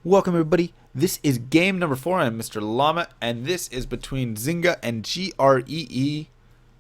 Welcome everybody, this is game number 4, I'm Mr. Llama, and this is between Zynga and GREE.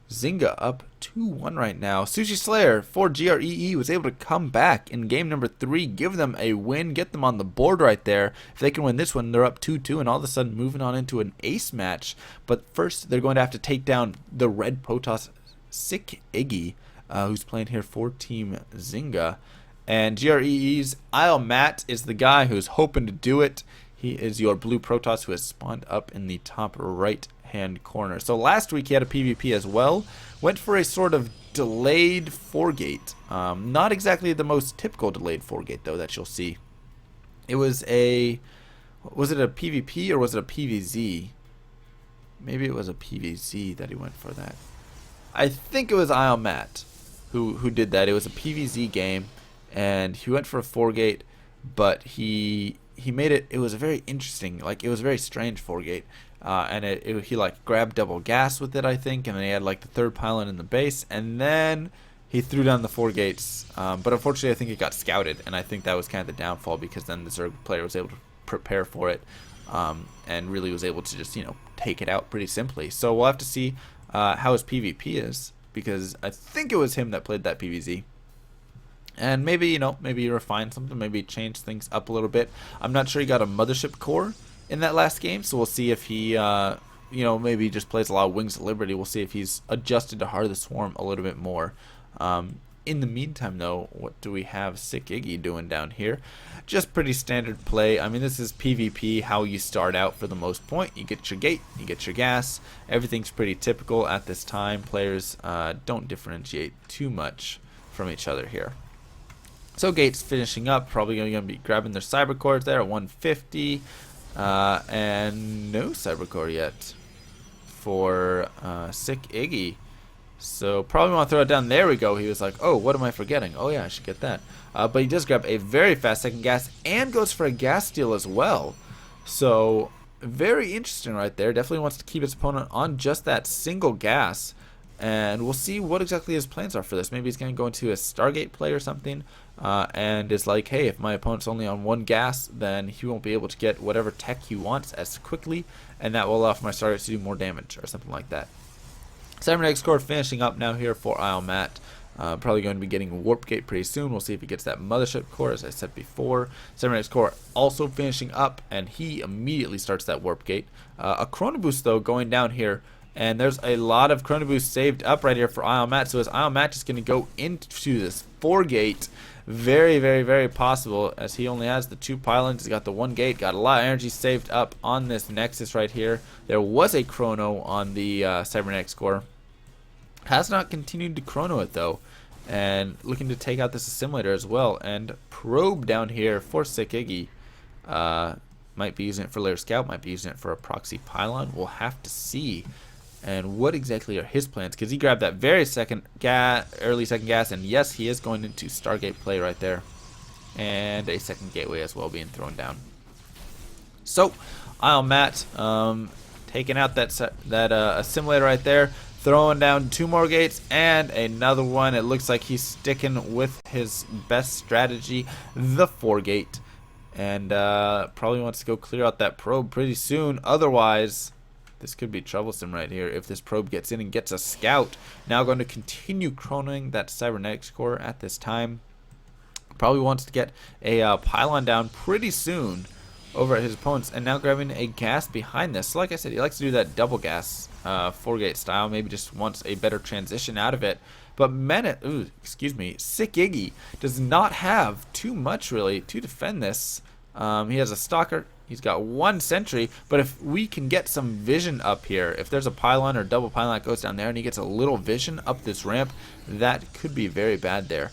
Zynga up 2-1 right now. Sushi Slayer for GREE was able to come back in game number 3, give them a win, get them on the board right there. If they can win this one, they're up 2-2 and all of a sudden moving on into an ace match. But first, they're going to have to take down the red Protoss SC2-Week, who's playing here for Team Zynga. And GREE's Isle Matt is the guy who's hoping to do it. He is your blue Protoss who has spawned up in the top right hand corner. So last week he had a PvP as well. Went for a sort of delayed 4-gate. Not exactly the most typical delayed 4-gate though that you'll see. It was a... Was it a PvP or was it a PvZ? Maybe it was a PvZ that he went for that. I think it was Isle Matt who did that. It was a PvZ game. And he went for a 4-gate, but he made it. It was a very interesting, like it was a very strange 4-gate, and he like grabbed double gas with it, I think, and then he had like the third pylon in the base, and then he threw down the 4 gates. But unfortunately, I think it got scouted, and I think that was kind of the downfall because then the Zerg player was able to prepare for it, and really was able to just take it out pretty simply. So we'll have to see how his PvP is because I think it was him that played that PvZ. And maybe, maybe refine something, maybe change things up a little bit. I'm not sure he got a mothership core in that last game, so we'll see if he, maybe just plays a lot of Wings of Liberty. We'll see if he's adjusted to Heart of the Swarm a little bit more. In the meantime, though, what do we have SC2-Week doing down here? Just pretty standard play. I mean, this is PvP, how you start out for the most point. You get your gate, you get your gas. Everything's pretty typical at this time. Players don't differentiate too much from each other here. So gate's finishing up, probably going to be grabbing their cyber cores there at 150, and no cyber core yet for SC2-Week. So probably want to throw it down. There we go. He was like, oh, what am I forgetting? Oh yeah, I should get that. But he does grab a very fast second gas and goes for a gas steal as well. So very interesting right there. Definitely wants to keep his opponent on just that single gas. And we'll see what exactly his plans are for this. Maybe he's going to go into a Stargate play or something, and is like, hey, if my opponent's only on 1 gas, then he won't be able to get whatever tech he wants as quickly, and that will allow for my Stargates to do more damage or something like that. Cybernetic score finishing up now here for Isle Matt. Probably going to be getting Warp Gate pretty soon. We'll see if he gets that Mothership core, as I said before. Cybernetic core also finishing up, and he immediately starts that Warp Gate. A Chrono Boost, though, going down here. And there's a lot of Chrono Boost saved up right here for Isle Matt. So his Isle Matt is going to go into this 4-gate. Very, very, very possible as he only has the 2 pylons. He's got the 1 gate. Got a lot of energy saved up on this Nexus right here. There was a Chrono on the Cybernetics core. Has not continued to Chrono it though. And looking to take out this Assimilator as well. And Probe down here for SC2-Week. Might be using it for Layer Scout. Might be using it for a proxy pylon. We'll have to see. And what exactly are his plans? Because he grabbed that very early second gas, and yes, he is going into Stargate play right there, and a second gateway as well being thrown down. So, Isle Matt taking out that Assimilator right there, throwing down 2 more gates and another one. It looks like he's sticking with his best strategy, the 4-gate, and probably wants to go clear out that probe pretty soon. Otherwise, this could be troublesome right here if this probe gets in and gets a scout. Now going to continue chronoing that Cybernetics core at this time. Probably wants to get a pylon down pretty soon over at his opponents, and now grabbing a gas behind this. So like I said, he likes to do that double gas 4-gate style. Maybe just wants a better transition out of it. But SC2-Week does not have too much really to defend this. He has a Stalker. He's got 1 sentry, but if we can get some vision up here, if there's a pylon or double pylon that goes down there and he gets a little vision up this ramp, that could be very bad there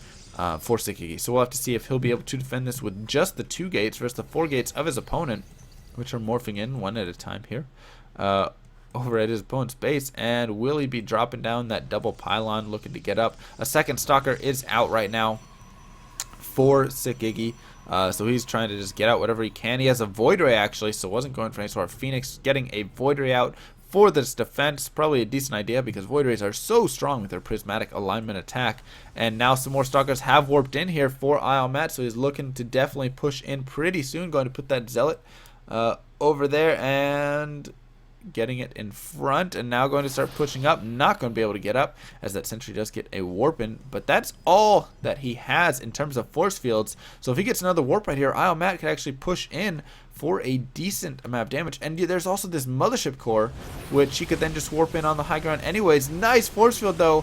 for SC2-Week. So we'll have to see if he'll be able to defend this with just the 2 gates versus the 4 gates of his opponent, which are morphing in one at a time here over at his opponent's base. And will he be dropping down that double pylon, looking to get up? A second Stalker is out right now for SC2-Week. So he's trying to just get out whatever he can. He has a Void Ray actually, so wasn't going for any sort of Phoenix. Getting a Void Ray out for this defense. Probably a decent idea because Void Rays are so strong with their prismatic alignment attack. And now some more Stalkers have warped in here for Iomat, so he's looking to definitely push in pretty soon. Going to put that Zealot over there and getting it in front, and now going to start pushing up. Not going to be able to get up as that sentry does get a warp in, but that's all that he has in terms of force fields. So if he gets another warp right here, Iomat could actually push in for a decent amount of damage. And there's also this Mothership Core, which he could then just warp in on the high ground anyways. Nice force field though.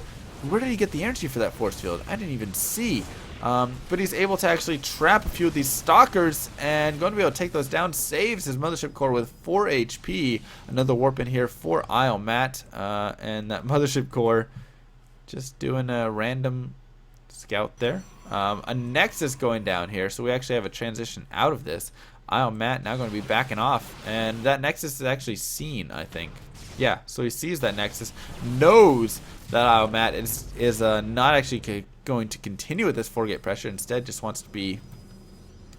Where did he get the energy for that force field? I didn't even see. But he's able to actually trap a few of these Stalkers and going to be able to take those down. Saves his Mothership Core with 4 HP. Another warp in here for Iomat. And that Mothership Core just doing a random scout there. A Nexus going down here, so we actually have a transition out of this. Iomat now going to be backing off, and that Nexus is actually seen, I think. Yeah, so he sees that Nexus, knows that Iomat is not actually going to continue with this 4-gate pressure. Instead, just wants to be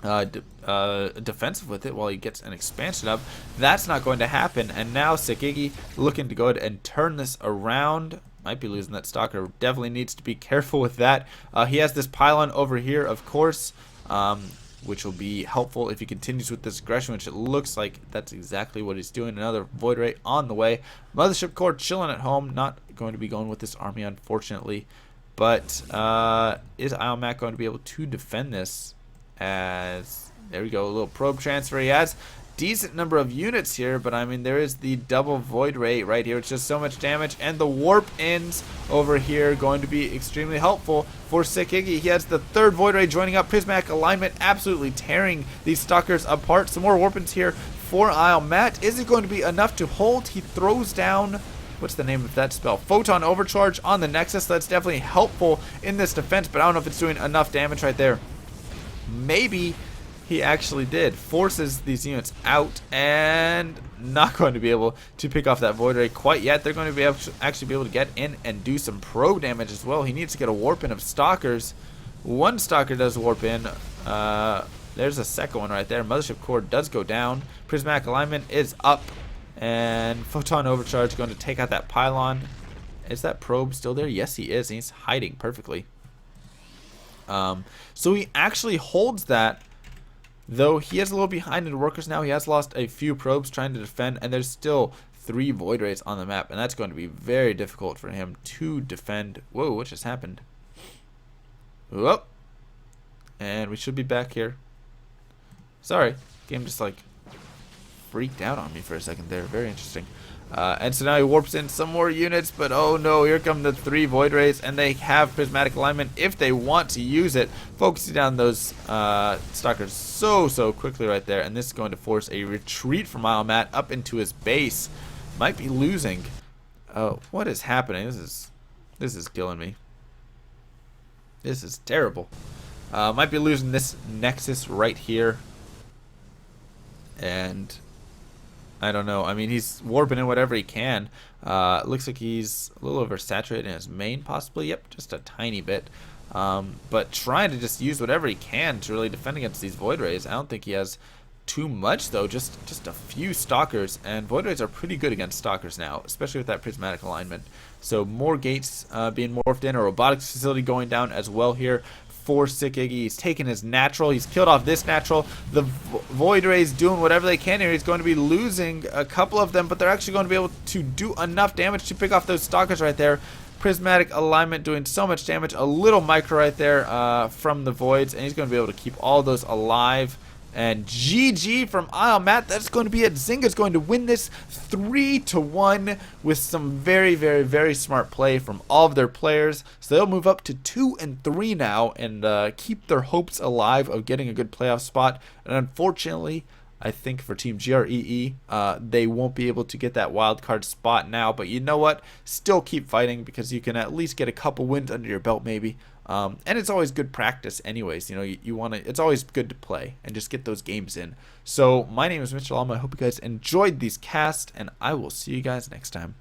defensive with it while he gets an expansion up. That's not going to happen, and now Sekigi looking to go ahead and turn this around. Might be losing that Stalker. Definitely needs to be careful with that. He has this pylon over here, of course, which will be helpful if he continues with this aggression, which it looks like that's exactly what he's doing. Another Void Ray on the way. Mothership Core chilling at home. Not going to be going with this army, unfortunately. But is Iomat going to be able to defend this? As there we go, a little probe transfer. He has decent number of units here, but I mean there is the double Void Ray right here. It's just so much damage, and the warp ends over here going to be extremely helpful for Sekigi. He has the 3rd Void Ray joining up. Prismatic alignment absolutely tearing these Stalkers apart. Some more warp ins here for Iomat. Is it going to be enough to hold? He throws down, what's the name of that spell? Photon Overcharge on the Nexus. That's definitely helpful in this defense, but I don't know if it's doing enough damage right there. Maybe he actually did. Forces these units out, and not going to be able to pick off that Void Ray quite yet. They're going to be able to actually be able to get in and do some probe damage as well. He needs to get a warp in of Stalkers. One Stalker does warp in. There's a second one right there. Mothership Core does go down. Prismatic alignment is up, and Photon Overcharge going to take out that pylon. Is that probe still there? Yes, he is. He's hiding perfectly. So he actually holds that. Though he is a little behind in workers now. He has lost a few probes trying to defend, and there's still 3 Void Rays on the map, and that's going to be very difficult for him to defend. Whoa, what just happened? Whoop. And we should be back here. Sorry, game just like freaked out on me for a second there. Very interesting. And so now he warps in some more units, but oh no, here come the 3 Void Rays, and they have prismatic alignment if they want to use it, focusing down those Stalkers so quickly right there. And this is going to force a retreat from Iomat up into his base. Might be losing. Oh, what is happening? This is killing me. This is terrible. Might be losing this Nexus right here, and I don't know. I mean, he's warping in whatever he can. Looks like he's a little oversaturated in his main, possibly. Yep, just a tiny bit. But trying to just use whatever he can to really defend against these Void Rays. I don't think he has too much, though. Just a few Stalkers. And Void Rays are pretty good against Stalkers now, especially with that prismatic alignment. So more gates being morphed in. A robotics facility going down as well here for Sekigi. He's taken his natural. He's killed off this natural. The Void Rays doing whatever they can here. He's going to be losing a couple of them, but they're actually going to be able to do enough damage to pick off those Stalkers right there. Prismatic alignment doing so much damage. A little micro right there from the Voids, and he's going to be able to keep all those alive. And GG from Iomat. That's going to be it. Zynga's going to win this 3-1 with some very smart play from all of their players. So they'll move up to 2-3 now and keep their hopes alive of getting a good playoff spot. And unfortunately, I think for Team GREE, they won't be able to get that wild card spot now. But you know what? Still keep fighting, because you can at least get a couple wins under your belt maybe. And it's always good practice anyways. You know, you want to, it's always good to play and just get those games in. So my name is Mr. Lama. I hope you guys enjoyed these casts, and I will see you guys next time.